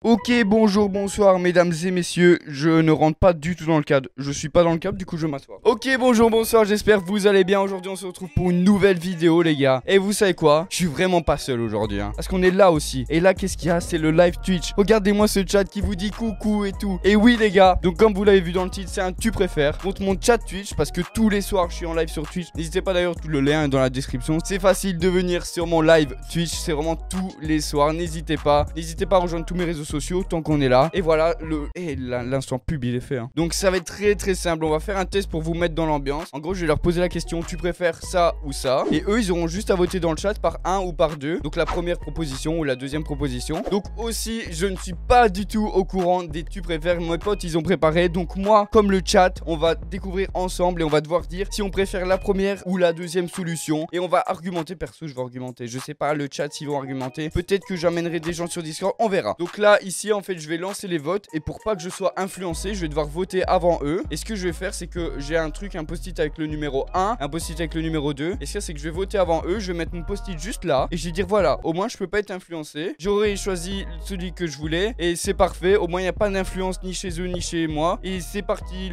Ok, bonjour, bonsoir, mesdames et messieurs, je ne rentre pas du tout dans le cadre, je suis pas dans le cadre, du coup je m'assois. Ok, bonjour, bonsoir, j'espère que vous allez bien, aujourd'hui on se retrouve pour une nouvelle vidéo les gars. Et vous savez quoi, je suis vraiment pas seul aujourd'hui, parce qu'on est là aussi. Et là, qu'est-ce qu'il y a, c'est le live Twitch. Regardez-moi ce chat qui vous dit coucou et tout. Et oui les gars, donc comme vous l'avez vu dans le titre, c'est un tu préfères contre mon chat Twitch, parce que tous les soirs je suis en live sur Twitch. N'hésitez pas d'ailleurs, tout le lien est dans la description. C'est facile de venir sur mon live Twitch, c'est vraiment tous les soirs, n'hésitez pas à rejoindre tous mes réseaux sociaux tant qu'on est là. Et voilà, l'instant pub il est fait Donc ça va être très simple, on va faire un test pour vous mettre dans l'ambiance. En gros je vais leur poser la question, tu préfères ça ou ça? Et eux ils auront juste à voter dans le chat par 1 ou par 2. Donc la première proposition ou la deuxième proposition. Donc aussi je ne suis pas du tout au courant des tu préfères, mes potes ils ont préparé. Donc moi comme le chat on va découvrir ensemble et on va devoir dire si on préfère la première ou la deuxième solution. Et on va argumenter, perso je vais argumenter, je sais pas le chat s'ils vont argumenter. Peut-être que j'amènerai des gens sur Discord, on verra. Donc là ici en fait je vais lancer les votes et pour pas que je sois influencé je vais devoir voter avant eux. Et ce que je vais faire c'est que j'ai un truc, un post-it avec le numéro 1, un post-it avec le numéro 2. Et ce que c'est que je vais voter avant eux, je vais mettre mon post-it juste là et je vais dire voilà, au moins je peux pas être influencé. J'aurais choisi celui que je voulais et c'est parfait, au moins il n'y a pas d'influence ni chez eux ni chez moi. Et c'est parti,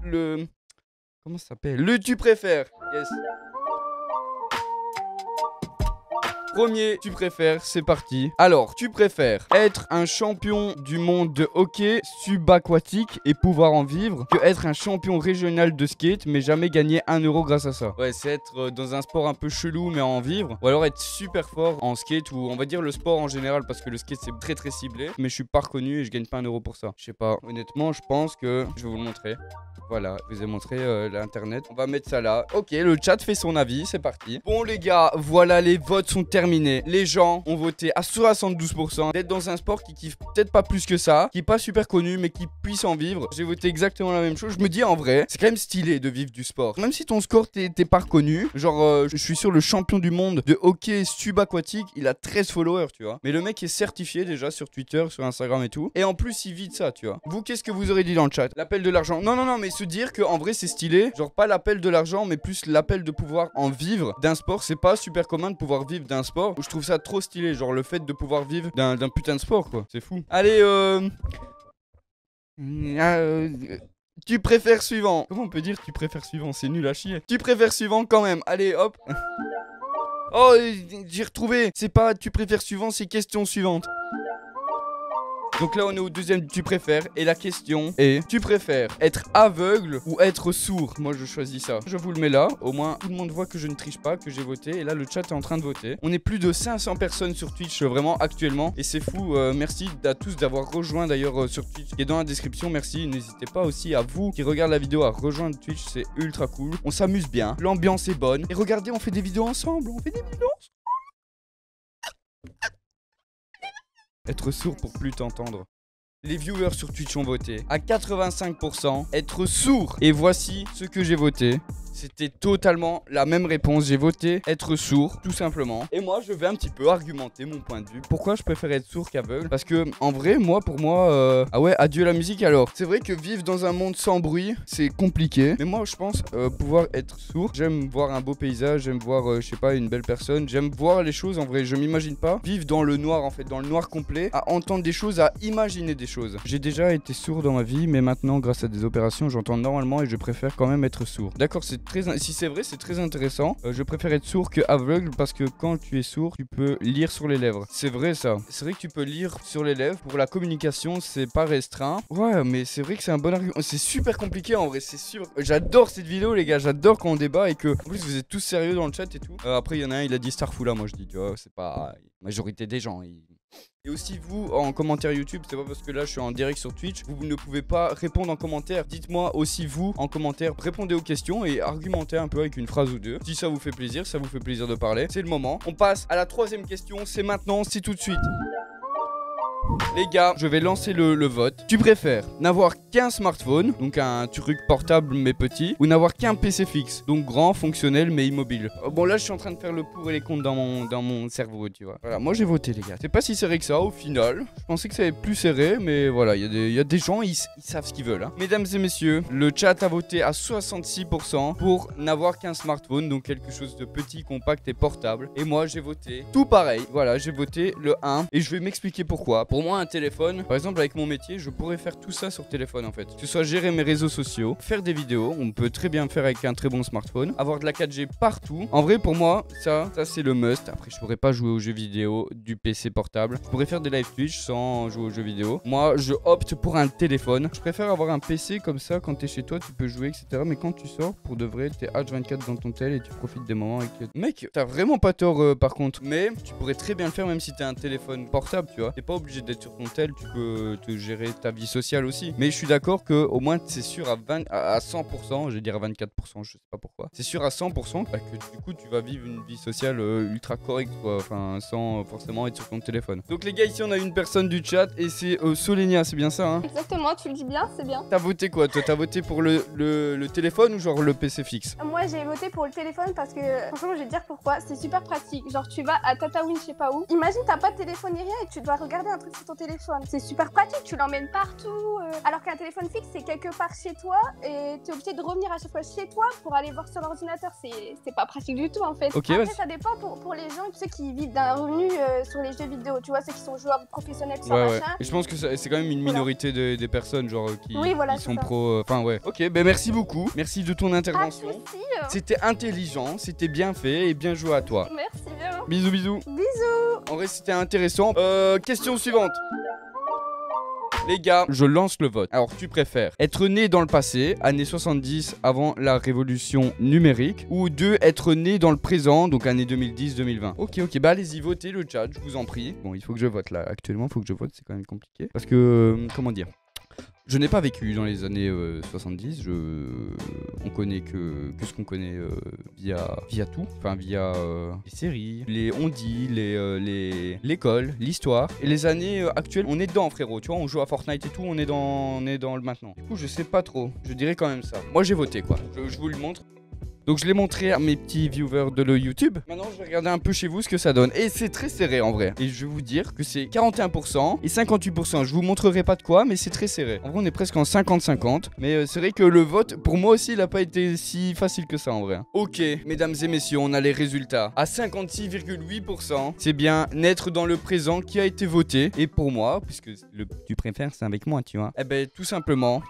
comment ça s'appelle? Le tu préfères. Yes. Premier, tu préfères, c'est parti. Alors, tu préfères être un champion du monde de hockey subaquatique et pouvoir en vivre que être un champion régional de skate mais jamais gagner 1 euro grâce à ça? Ouais, c'est être dans un sport un peu chelou mais en vivre. Ou alors être super fort en skate ou on va dire le sport en général parce que le skate c'est très ciblé. Mais je suis pas reconnu et je gagne pas 1 euro pour ça. Je sais pas, honnêtement, je pense que je vais vous le montrer. Voilà, je vous ai montré l'internet. On va mettre ça là. Ok, le chat fait son avis, c'est parti. Bon les gars, voilà, les votes sont terminés. Les gens ont voté à 72% d'être dans un sport qui kiffe peut-être pas plus que ça, qui est pas super connu mais qui puisse en vivre. J'ai voté exactement la même chose. Je me dis en vrai, c'est quand même stylé de vivre du sport. Même si ton score t'es pas reconnu, genre je suis sur le champion du monde de hockey subaquatique, il a 13 followers, tu vois. Mais le mec est certifié déjà sur Twitter, sur Instagram et tout. Et en plus il vit de ça, tu vois. Vous, qu'est-ce que vous aurez dit dans le chat? L'appel de l'argent. Non, mais se dire que en vrai c'est stylé, genre pas l'appel de l'argent mais plus l'appel de pouvoir en vivre d'un sport. C'est pas super commun de pouvoir vivre d'un sport. Je trouve ça trop stylé, genre le fait de pouvoir vivre d'un putain de sport quoi, c'est fou. Allez tu préfères suivant. Comment on peut dire tu préfères suivant? C'est nul à chier. Tu préfères suivant quand même, allez hop. Oh j'ai retrouvé, c'est pas tu préfères suivant, c'est question suivante. Donc là on est au deuxième tu préfères et la question est tu préfères être aveugle ou être sourd? Moi je choisis ça. Je vous le mets là, au moins tout le monde voit que je ne triche pas, que j'ai voté. Et là le chat est en train de voter. On est plus de 500 personnes sur Twitch vraiment actuellement et c'est fou. Merci à tous d'avoir rejoint d'ailleurs sur Twitch qui est dans la description. Merci, n'hésitez pas aussi à vous qui regardent la vidéo à rejoindre Twitch, c'est ultra cool. On s'amuse bien, l'ambiance est bonne. Et regardez, on fait des vidéos ensemble, Être sourd pour plus t'entendre. Les viewers sur Twitch ont voté à 85% être sourd. Et voici ce que j'ai voté. C'était totalement la même réponse. J'ai voté être sourd, tout simplement. Et moi, je vais un petit peu argumenter mon point de vue. Pourquoi je préfère être sourd qu'aveugle? Parce que, en vrai, pour moi... Ah ouais, adieu la musique alors. C'est vrai que vivre dans un monde sans bruit, c'est compliqué. Mais moi, je pense pouvoir être sourd. J'aime voir un beau paysage, j'aime voir, je sais pas, une belle personne. J'aime voir les choses, en vrai. Je m'imagine pas vivre dans le noir, en fait, dans le noir complet, à entendre des choses, à imaginer des choses. J'ai déjà été sourd dans ma vie, mais maintenant, grâce à des opérations, j'entends normalement et je préfère quand même être sourd. D'accord, si c'est vrai, c'est très intéressant. Je préfère être sourd que aveugle parce que quand tu es sourd, tu peux lire sur les lèvres. C'est vrai ça. C'est vrai que tu peux lire sur les lèvres. Pour la communication, c'est pas restreint. Ouais, mais c'est vrai que c'est un bon argument. C'est super compliqué en vrai, c'est sûr. J'adore cette vidéo, les gars. J'adore quand on débat et que, en plus, vous êtes tous sérieux dans le chat et tout. Après, il y en a un, il a dit Starfoula, moi je dis, tu vois, c'est pas la majorité des gens. Et aussi vous en commentaire YouTube, c'est pas parce que là je suis en direct sur Twitch, vous ne pouvez pas répondre en commentaire. Dites-moi aussi vous en commentaire, répondez aux questions et argumentez un peu avec une phrase ou deux. Si ça vous fait plaisir, ça vous fait plaisir de parler, c'est le moment. On passe à la troisième question, c'est maintenant, c'est tout de suite. Les gars, je vais lancer le vote. Tu préfères n'avoir qu'un smartphone, donc un truc portable mais petit, ou n'avoir qu'un PC fixe, donc grand, fonctionnel mais immobile? Bon là je suis en train de faire le pour et les contre dans mon cerveau, tu vois. Voilà, moi j'ai voté les gars. C'est pas si serré que ça au final. Je pensais que ça allait être plus serré, mais voilà, il y a des gens, ils savent ce qu'ils veulent. Hein. Mesdames et messieurs, le chat a voté à 66% pour n'avoir qu'un smartphone, donc quelque chose de petit, compact et portable. Et moi j'ai voté tout pareil. Voilà, j'ai voté le 1 et je vais m'expliquer pourquoi. pour moi un téléphone, par exemple avec mon métier, je pourrais faire tout ça sur téléphone en fait. Que ce soit gérer mes réseaux sociaux, faire des vidéos, on peut très bien faire avec un très bon smartphone, avoir de la 4G partout. En vrai pour moi, ça c'est le must. Après je pourrais pas jouer aux jeux vidéo du PC portable. Je pourrais faire des live Twitch sans jouer aux jeux vidéo. Moi je opte pour un téléphone. Je préfère avoir un PC comme ça, quand t'es chez toi tu peux jouer etc. Mais quand tu sors, pour de vrai, t'es H24 dans ton tel et tu profites des moments avec... Mec, t'as vraiment pas tort par contre. Mais tu pourrais très bien le faire même si t'as un téléphone portable, tu vois. T'es pas obligé d'être sur ton tel, tu peux te gérer ta vie sociale aussi. Mais je suis d'accord que au moins c'est sûr à 100%, je vais dire à 24%, je sais pas pourquoi. C'est sûr à 100% que du coup tu vas vivre une vie sociale ultra correcte quoi. Enfin sans forcément être sur ton téléphone. Donc les gars, ici on a une personne du chat et c'est Solenia, c'est bien ça hein? Exactement, tu le dis bien, c'est bien. T'as voté quoi toi? T'as voté pour le téléphone ou genre le PC fixe? Moi j'ai voté pour le téléphone parce que franchement je vais te dire pourquoi, c'est super pratique. Genre tu vas à Tataouine, je sais pas où. Imagine t'as pas de téléphone ni rien et tu dois regarder un truc sur ton téléphone. C'est super pratique, tu l'emmènes partout. Alors qu'un téléphone fixe c'est quelque part chez toi et t'es obligé de revenir à chaque fois chez toi pour aller voir sur l'ordinateur. C'est pas pratique du tout en fait. Ok, après ça dépend pour les gens, ceux qui vivent d'un revenu sur les jeux vidéo. Tu vois, ceux qui sont joueurs professionnels sans machin. Et je pense que c'est quand même une minorité des personnes genre qui sont pro. Enfin ouais. Ok, ben merci beaucoup. Merci de ton intervention. C'était intelligent, c'était bien fait et bien joué à toi. Merci bien. Bisous bisous. Bisous. En vrai c'était intéressant. Question suivante. Les gars, je lance le vote. Alors, tu préfères être né dans le passé, années 70 avant la révolution numérique, ou 2, être né dans le présent, donc années 2010-2020. Ok, bah allez-y, votez le chat, je vous en prie. Bon, il faut que je vote là, actuellement, il faut que je vote, c'est quand même compliqué. Parce que, comment dire, je n'ai pas vécu dans les années 70, on connaît que ce qu'on connaît via tout, enfin via les séries, les on-dit, l'école, l'histoire. Et les années actuelles, on est dedans frérot, tu vois, on joue à Fortnite et tout, on est dans le maintenant. Du coup, je sais pas trop, je dirais quand même ça. Moi j'ai voté quoi, je vous le montre. Donc je l'ai montré à mes petits viewers de le YouTube. Maintenant je vais regarder un peu chez vous ce que ça donne. Et c'est très serré en vrai. Et je vais vous dire que c'est 41% et 58%. Je vous montrerai pas de quoi, mais c'est très serré. En vrai on est presque en 50-50. Mais c'est vrai que le vote pour moi aussi il a pas été si facile que ça en vrai. Ok mesdames et messieurs, on a les résultats. À 56,8%, c'est bien naître dans le présent qui a été voté. Et pour moi, puisque tu préfères c'est avec moi tu vois. Eh ben tout simplement...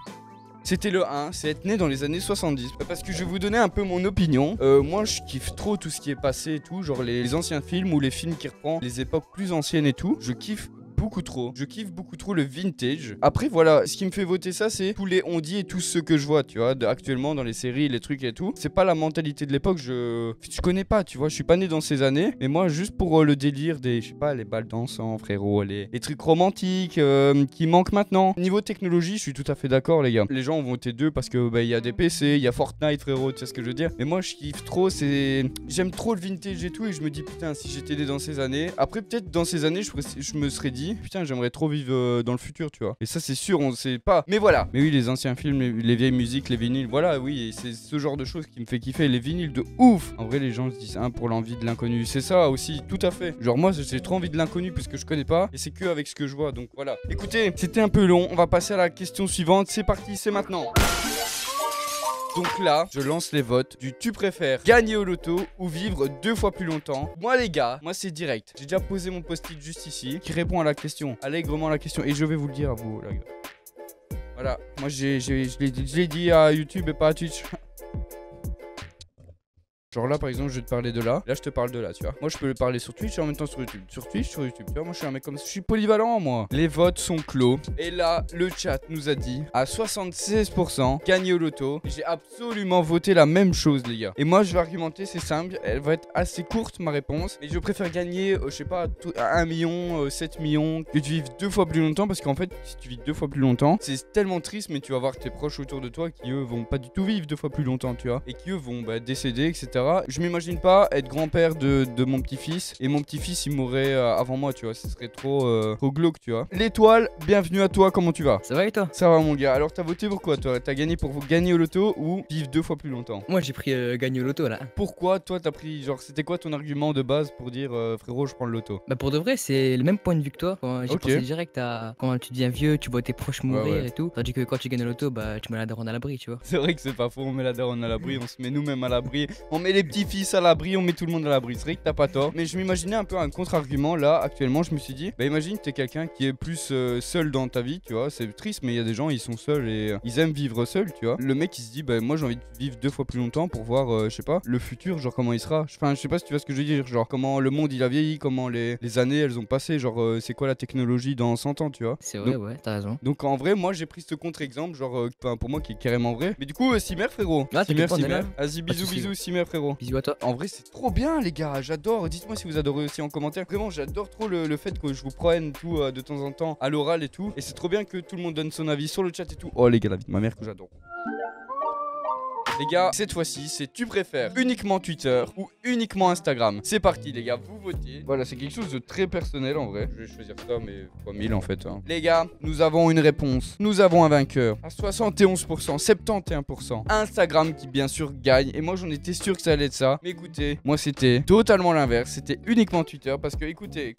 C'était le 1, c'est être né dans les années 70. Parce que je vais vous donner un peu mon opinion. Moi je kiffe trop tout ce qui est passé et tout. Genre les anciens films ou les films qui reprennent les époques plus anciennes et tout. Je kiffe beaucoup trop. Je kiffe beaucoup trop le vintage. Après voilà, ce qui me fait voter ça, c'est tous les on-dit et tout ce que je vois, tu vois, actuellement dans les séries, les trucs et tout. C'est pas la mentalité de l'époque, je connais pas, tu vois, je suis pas né dans ces années. Mais moi, juste pour le délire des, je sais pas, les balles dansant, frérot, les trucs romantiques qui manquent maintenant. Niveau technologie, je suis tout à fait d'accord, les gars. Les gens ont voté 2 parce que bah, y a des PC, il y a Fortnite, frérot, tu sais ce que je veux dire. Mais moi, je kiffe trop, j'aime trop le vintage et tout. Et je me dis, putain, si j'étais né dans ces années. Après, peut-être dans ces années, je me serais dit, putain, j'aimerais trop vivre dans le futur, tu vois. Et ça, c'est sûr, on sait pas. Mais voilà. Mais oui, les anciens films, les vieilles musiques, les vinyles, voilà, oui. Et c'est ce genre de choses qui me fait kiffer. Les vinyles de ouf. En vrai, les gens se disent, pour l'envie de l'inconnu. C'est ça aussi, tout à fait. Genre, moi, j'ai trop envie de l'inconnu parce que je connais pas. Et c'est que avec ce que je vois. Donc voilà. Écoutez, c'était un peu long. On va passer à la question suivante. C'est parti, c'est maintenant. Donc là, je lance les votes du tu préfères gagner au loto ou vivre 2 fois plus longtemps. Moi les gars, moi c'est direct. J'ai déjà posé mon post-it juste ici qui répond à la question, allègrement à la question. Et je vais vous le dire à vous les gars. Voilà, moi je l'ai dit à YouTube et pas à Twitch. Genre là par exemple je vais te parler de là, je te parle de là tu vois. Moi je peux le parler sur Twitch et en même temps sur YouTube. Sur Twitch, sur YouTube, tu vois, moi je suis un mec comme ça, je suis polyvalent moi. Les votes sont clos. Et là le chat nous a dit à 76% gagner au loto. J'ai absolument voté la même chose les gars. Et moi je vais argumenter, c'est simple, elle va être assez courte ma réponse. Et je préfère gagner, je sais pas, 1 million, 7 millions, que tu vives 2 fois plus longtemps. Parce qu'en fait si tu vis 2 fois plus longtemps, c'est tellement triste mais tu vas voir tes proches autour de toi qui eux vont pas du tout vivre 2 fois plus longtemps tu vois. Et qui eux vont décéder etc. Je m'imagine pas être grand-père de mon petit-fils et mon petit-fils il mourrait avant moi tu vois, ce serait trop glauque tu vois. L'étoile, bienvenue à toi, comment tu vas? Ça va et toi? Ça va mon gars, alors t'as voté pour quoi toi? T'as gagné pour gagner au loto ou vivre 2 fois plus longtemps? Moi j'ai pris gagner au loto là. Pourquoi toi t'as pris, genre c'était quoi ton argument de base pour dire frérot je prends le loto? Bah pour de vrai c'est le même point de vue que toi. J'ai Ok. pensé direct à quand tu deviens vieux, tu vois tes proches mourir ouais. et tout. Tandis que quand tu gagnes au loto, bah tu mets la daronne à l'abri tu vois. C'est vrai que c'est pas faux, on met la daronne à l'abri, on se met nous-mêmes à l'abri, on met met les petits fils à l'abri, on met tout le monde à l'abri. C'est vrai que t'as pas tort. Mais je m'imaginais un peu un contre-argument là, actuellement. Je me suis dit, bah imagine t'es quelqu'un qui est plus seul dans ta vie, tu vois. C'est triste, mais il y a des gens, ils sont seuls et ils aiment vivre seuls, tu vois. Le mec, il se dit, bah moi j'ai envie de vivre 2 fois plus longtemps pour voir, je sais pas, le futur, genre comment il sera. Enfin, je sais pas si tu vois ce que je veux dire, genre comment le monde il a vieilli, comment les années elles ont passé, genre c'est quoi la technologie dans 100 ans, tu vois. C'est vrai, ouais, t'as raison. Donc en vrai, moi j'ai pris ce contre-exemple, genre pour moi qui est carrément vrai. Mais du coup, Simer frérot. Ah, Simer, t'inquiète pas, on est Simer. là. Vas-y, Pas de bisous, soucis, bisous, ouais. Simer frérot. Bisous à toi. En vrai, c'est trop bien, les gars. J'adore. Dites-moi si vous adorez aussi en commentaire. Vraiment, j'adore trop le fait que je vous prenne tout de temps en temps à l'oral et tout. Et c'est trop bien que tout le monde donne son avis sur le chat et tout. Oh, les gars, la vie de ma mère que j'adore. Les gars, cette fois-ci, c'est tu préfères uniquement Twitter ou uniquement Instagram. C'est parti, les gars, vous votez. Voilà, c'est quelque chose de très personnel en vrai. Je vais choisir ça, mais pas 1000 en fait. Hein. Les gars, nous avons une réponse. Nous avons un vainqueur à 71%, 71%. Instagram qui, bien sûr, gagne. Et moi, j'en étais sûr que ça allait être ça. Mais écoutez, moi, c'était totalement l'inverse. C'était uniquement Twitter parce que, écoutez.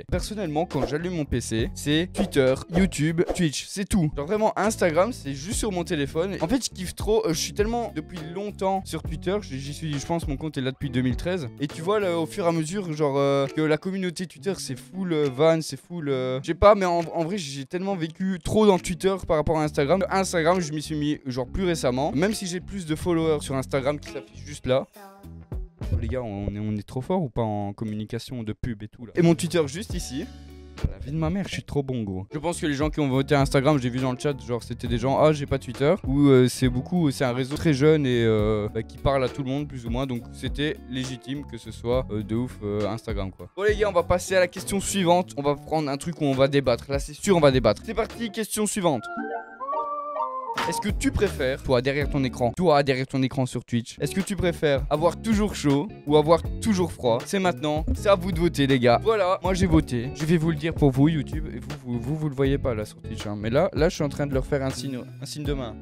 Personnellement, quand j'allume mon PC, c'est Twitter, YouTube, Twitch. C'est tout. Genre vraiment, Instagram, c'est juste sur mon téléphone. En fait, je kiffe trop. Je suis tellement depuis longtemps sur Twitter, j'y suis, je pense mon compte est là depuis 2013 et tu vois là, au fur et à mesure genre que la communauté Twitter c'est full van, c'est full je sais pas, mais en vrai j'ai tellement vécu trop dans Twitter par rapport à Instagram. Instagram je m'y suis mis genre plus récemment, même si j'ai plus de followers sur Instagram qui s'affichent juste là. Oh, les gars, on est trop fort ou pas en communication de pub et tout là. Et mon Twitter juste ici. La vie de ma mère, je suis trop bon gros. Je pense que les gens qui ont voté Instagram, j'ai vu dans le chat, genre c'était des gens, ah j'ai pas Twitter, ou c'est un réseau très jeune et qui parle à tout le monde plus ou moins, donc c'était légitime que ce soit de ouf Instagram quoi. Bon les gars, on va passer à la question suivante, on va prendre un truc où on va débattre, là c'est sûr on va débattre. C'est parti, question suivante. Est-ce que tu préfères, toi derrière ton écran sur Twitch, est-ce que tu préfères avoir toujours chaud ou avoir toujours froid? C'est maintenant, c'est à vous de voter les gars. Voilà, moi j'ai voté, je vais vous le dire pour vous YouTube, et vous le voyez pas là sur Twitch hein. Mais là je suis en train de leur faire un signe de main.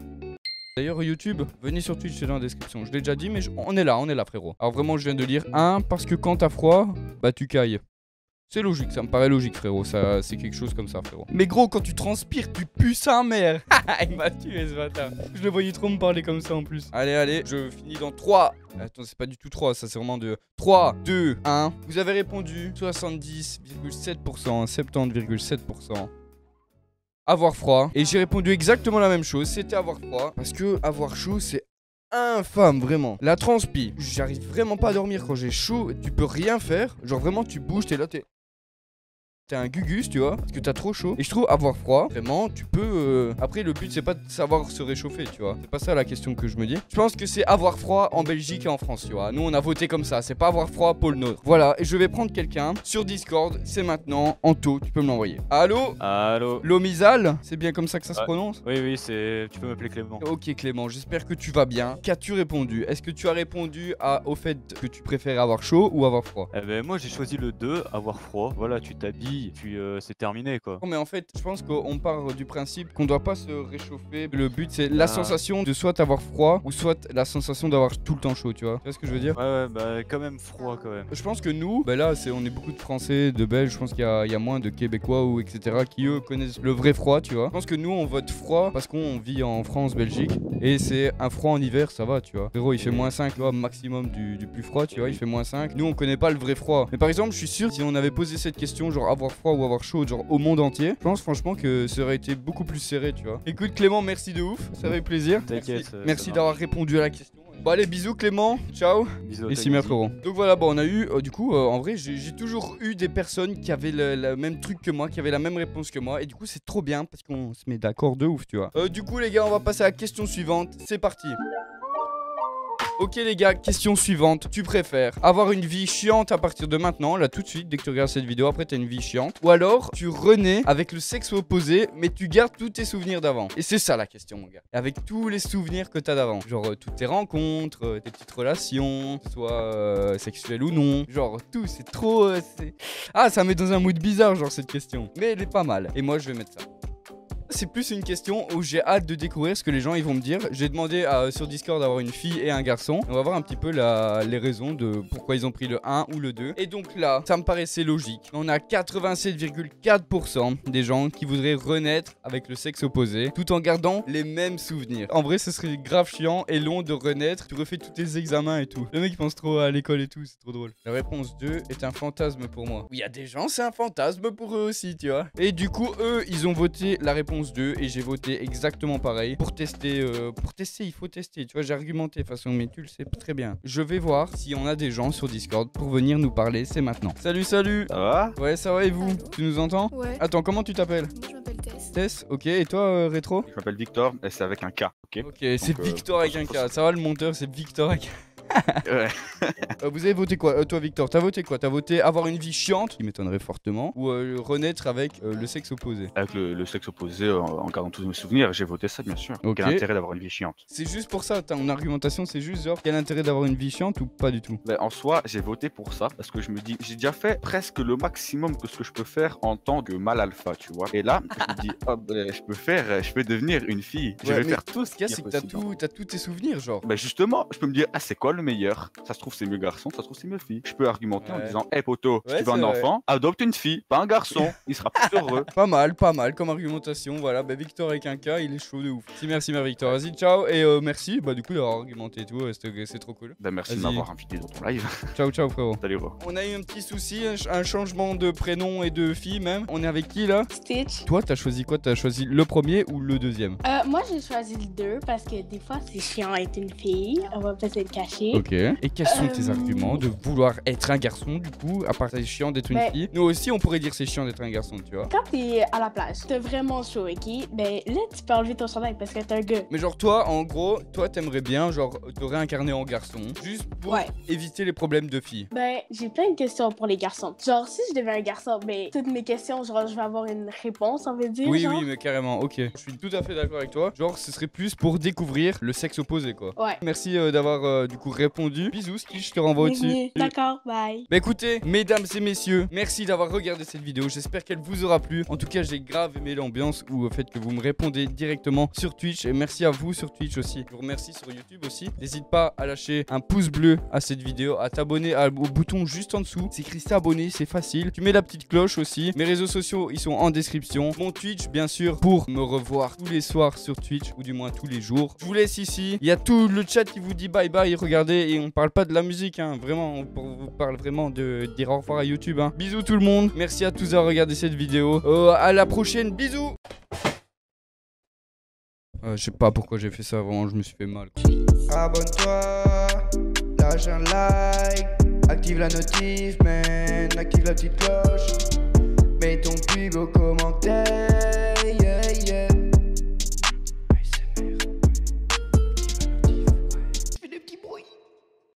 D'ailleurs YouTube, venez sur Twitch, c'est dans la description. Je l'ai déjà dit mais on est là frérot. Alors vraiment je viens de lire parce que quand t'as froid, bah tu cailles. C'est logique, ça me paraît logique frérot, ça c'est quelque chose comme ça frérot. Mais gros, quand tu transpires, tu pues sa mère. Il m'a tué ce bâtard. Je le voyais trop me parler comme ça en plus. Allez, je finis dans 3. Attends, c'est pas du tout 3, ça c'est vraiment de 3, 2, 1. Vous avez répondu 70,7%, 70,7%. Avoir froid. Et j'ai répondu exactement la même chose, c'était avoir froid. Parce que avoir chaud, c'est infâme vraiment. La transpi, j'arrive vraiment pas à dormir quand j'ai chaud. Tu peux rien faire. Genre vraiment tu bouges, t'es là, t'es un gugus tu vois, parce que t'as trop chaud. Et je trouve avoir froid, vraiment tu peux après le but c'est pas de savoir se réchauffer tu vois. C'est pas ça la question que je me dis. Je pense que c'est avoir froid en Belgique et en France tu vois. Nous on a voté comme ça, c'est pas avoir froid pôle Nord. Voilà, et je vais prendre quelqu'un sur Discord. C'est maintenant. Anto, tu peux me l'envoyer. Allô? Lomizal, c'est bien comme ça que ça se prononce? Oui, tu peux m'appeler Clément. Ok Clément, j'espère que tu vas bien. Qu'as-tu répondu? Est-ce que tu as répondu au fait que tu préfères avoir chaud ou avoir froid? Eh ben moi j'ai choisi le 2, avoir froid. Voilà, tu t'habilles, puis c'est terminé quoi. Non mais en fait, je pense qu'on part du principe qu'on doit pas se réchauffer. Le but c'est la sensation de soit avoir froid ou soit la sensation d'avoir tout le temps chaud, tu vois. Tu vois ce que je veux dire? Ouais, bah quand même froid quand même. Je pense que nous, bah là on est beaucoup de Français, de Belges, je pense qu'il y a moins de Québécois ou etc. qui eux connaissent le vrai froid, tu vois. Je pense que nous on vote froid parce qu'on vit en France, Belgique, et c'est un froid en hiver, ça va, tu vois. Frérot, il fait -5, tu vois, maximum du plus froid, tu vois, il fait -5. Nous on connaît pas le vrai froid. Mais par exemple, je suis sûr si on avait posé cette question, genre avoir froid ou avoir chaud, genre au monde entier, je pense franchement que ça aurait été beaucoup plus serré, tu vois. Écoute Clément, merci de ouf, ça fait plaisir. T'inquiète. Merci d'avoir répondu à la question. Bon allez, bisous Clément, ciao. Bisous. Et Simer frérot. Donc voilà, bon on a eu, du coup, en vrai j'ai toujours eu des personnes qui avaient le même truc que moi, qui avaient la même réponse que moi. Et du coup c'est trop bien parce qu'on se met d'accord de ouf, tu vois. Du coup les gars, on va passer à la question suivante, c'est parti. Ok les gars, question suivante. Tu préfères avoir une vie chiante à partir de maintenant, là tout de suite, dès que tu regardes cette vidéo, après t'as une vie chiante, ou alors tu renais avec le sexe opposé, mais tu gardes tous tes souvenirs d'avant. Et c'est ça la question mon gars. Avec tous les souvenirs que t'as d'avant. Genre toutes tes rencontres, tes petites relations, soit sexuelles ou non. Genre tout, c'est trop... Ah, ça met dans un mood bizarre genre cette question. Mais elle est pas mal. Et moi je vais mettre ça. c'est plus une question où j'ai hâte de découvrir ce que les gens ils vont me dire. J'ai demandé sur Discord d'avoir une fille et un garçon. On va voir un petit peu les raisons de pourquoi ils ont pris le 1 ou le 2. Et donc là, ça me paraissait logique. On a 87,4% des gens qui voudraient renaître avec le sexe opposé tout en gardant les mêmes souvenirs. En vrai, ce serait grave chiant et long de renaître. Tu refais tous tes examens et tout. Le mec il pense trop à l'école et tout, c'est trop drôle. La réponse 2 est un fantasme pour moi. Oui, il y a des gens, c'est un fantasme pour eux aussi, tu vois. Et du coup, eux, ils ont voté la réponse 2 et j'ai voté exactement pareil. Pour tester, il faut tester. Tu vois, j'ai argumenté de toute façon, mais tu le sais très bien. Je vais voir si on a des gens sur Discord pour venir nous parler, c'est maintenant. Salut, salut. Ça va? Ouais, ça va et vous? Allô? Tu nous entends? Ouais. Attends, comment tu t'appelles? Moi je m'appelle Tess. Tess, ok. Et toi, Rétro? Je m'appelle Victor et c'est avec un K, ok? Ok, c'est Donc, Victor avec un K. Ça va, le monteur, c'est Victor avec... Ouais. Vous avez voté quoi? Toi, Victor, t'as voté quoi? T'as voté avoir une vie chiante, qui m'étonnerait fortement, ou renaître avec le sexe opposé? Avec le sexe opposé, en gardant tous mes souvenirs, j'ai voté ça, bien sûr. Ok. Quel intérêt d'avoir une vie chiante? C'est juste pour ça, ton argumentation, c'est juste genre, quel intérêt d'avoir une vie chiante ou pas du tout? Ben, en soi, j'ai voté pour ça parce que je me dis, j'ai déjà fait presque le maximum que ce que je peux faire en tant que mâle alpha, tu vois. Et là, je me dis, oh, ben, je peux devenir une fille. Je Ouais, vais mais faire tout ce Ce qu'il y a, qui c'est est que possible. t'as tous tes souvenirs, genre. Ben justement, je peux me dire, ah, c'est quoi le meilleur? Ça se trouve, c'est mieux garçon, ça se trouve, c'est mieux fille. Je peux argumenter en Ouais. disant, hey poto, si Ouais, tu veux c'est un vrai. enfant, adopte une fille, pas un garçon. Il sera plus heureux. Pas mal comme argumentation, voilà. Bah, Victor avec un K, il est chaud de ouf. Merci, ma Victor. Vas-y, ciao. Et merci, bah, du coup, d'avoir argumenté et tout, c'est trop cool. Ben merci de Vas-y. m'avoir invité dans ton live. Ciao, frérot. Salut, bro. On a eu un petit souci, un changement de prénom et de fille même. On est avec qui là? Stitch. Toi, t'as choisi quoi? T'as choisi le premier ou le deuxième? Moi, j'ai choisi le 2 parce que des fois, c'est chiant d'être une fille. On va peut-être le cacher. Ok. Et quels sont tes Euh, arguments de vouloir être un garçon du coup? À part c'est chiant d'être une Ben- fille. Nous aussi, on pourrait dire c'est chiant d'être un garçon, tu vois. Quand t'es à la plage, t'es vraiment chaud, ok? Ben là, tu peux enlever ton chandail parce que t'es un gars. Mais genre toi, en gros, toi t'aimerais bien genre te réincarner en garçon, juste pour Ouais. éviter les problèmes de filles. Ben, j'ai plein de questions pour les garçons. Genre, si je deviens un garçon, ben, toutes mes questions, genre, je vais avoir une réponse, on veut dire. Oui, genre. oui, mais carrément, ok. Je suis tout à fait d'accord avec toi. Genre, ce serait plus pour découvrir le sexe opposé, quoi. Ouais. Merci d'avoir du coup répondu. Bisous, Stitch, je te renvoie au-dessus. Bienvenue. D'accord, bye. Bah écoutez, mesdames et messieurs, merci d'avoir regardé cette vidéo. J'espère qu'elle vous aura plu. En tout cas, j'ai grave aimé l'ambiance ou le fait que vous me répondez directement sur Twitch. Et merci à vous sur Twitch aussi. Je vous remercie sur YouTube aussi. N'hésite pas à lâcher un pouce bleu à cette vidéo, à t'abonner au bouton juste en dessous. C'est écrit s'abonner, c'est facile. Tu mets la petite cloche aussi. Mes réseaux sociaux, ils sont en description. Mon Twitch, bien sûr, pour me revoir tous les soirs sur Twitch, ou du moins tous les jours. Je vous laisse ici. Il y a tout le chat qui vous dit bye bye. Regardez, et on parle pas de la musique, hein. Vraiment, on vous parle vraiment de dire au revoir à YouTube, hein. Bisous tout le monde. Merci à tous d'avoir regardé cette vidéo. À la prochaine. Bisous. Je sais pas pourquoi j'ai fait ça, vraiment, je me suis fait mal. Abonne-toi, lâche un like, active la notif, man, active la petite cloche, mets ton pub au commentaire.